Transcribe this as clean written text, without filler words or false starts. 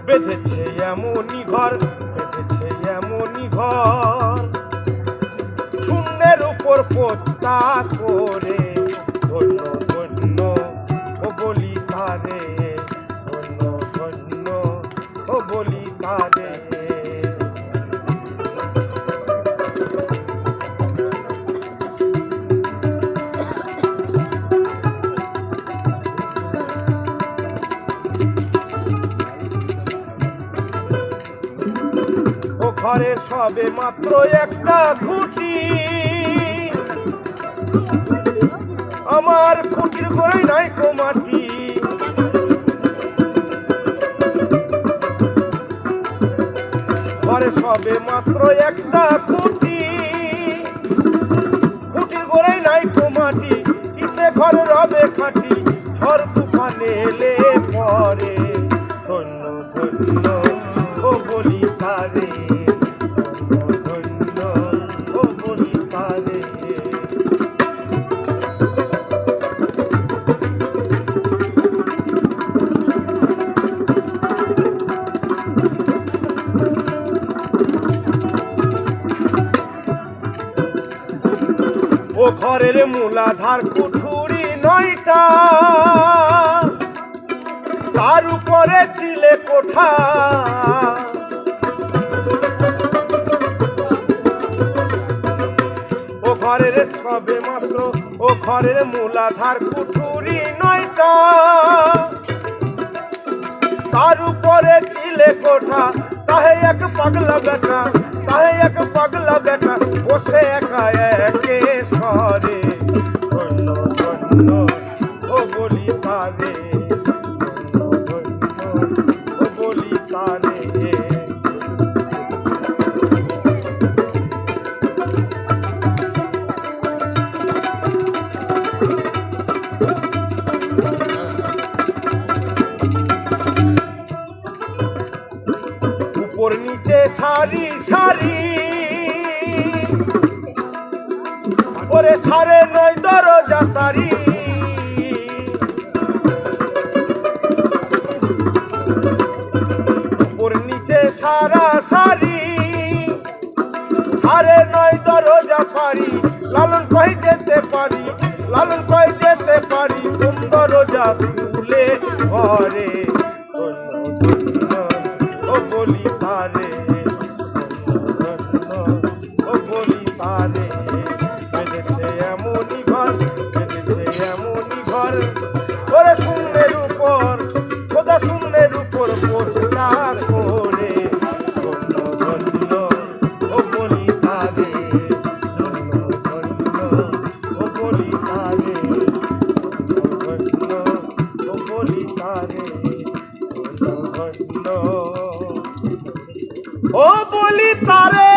বেঁধেছে এমনই ঘর, বেঁধেছে এমনই ঘর, শূন্যের উপর পোস্তা করে। ধন্য ধন্য ও বলি তারে, ধন্য ধন্য ও বলি তারে। ও ঘরে সবে মাত্র একটা খুঁটি, আমার খুঁটির ঘরে নাই কো মাটি। ঘরে সবে মাত্র একটা খুঁটি, খুঁটির ঘরে নাই কো মাটি। কিসে ঘর রবে খাটি, ঝড় তুফানে এলে পরে। ধন্য ধন্য ও বলি তারে, ধন্য ও বলি তারে। ও ঘরের মূলাধার কুঠুরি 9টা, তার উপরে চিলে কোঠা। ও ঘরের সবে মাত্র, ও ঘরের মূলাধার কুঠুরি 9টা, তার উপরে চিলে কোঠা। তাহে এক পাগলা বেটা, তাহে এক পাগলা বেটা, বসে একা একে সরে। ধন্য ধন্য ও বলি তারে, ধন্য ধন্য ও বলি তারে। উপর নিচে সারি সারি, ওরে 9.5 দরজা তারি। উপর নিচে সারা সারি, 9.5 দরজা পারি। লালন কই যেতে পারি, লালন কই যেতে পারি, কোন দরজা খুলে ঘরে। ও বলি তারে, ও বলি তারে। বেঁধেছে এমনই ঘর, বেঁধেছে এমনই ঘর, ওরে শূন্যের উপর, খোদা শূন্যের উপর পোস্টার করে। ধন্য ধন্য ও বলি তারে, ধন্য ধন্য ও বলি তারে, ধন্য ও বলি তারে, ধন্য ও বলি তারে।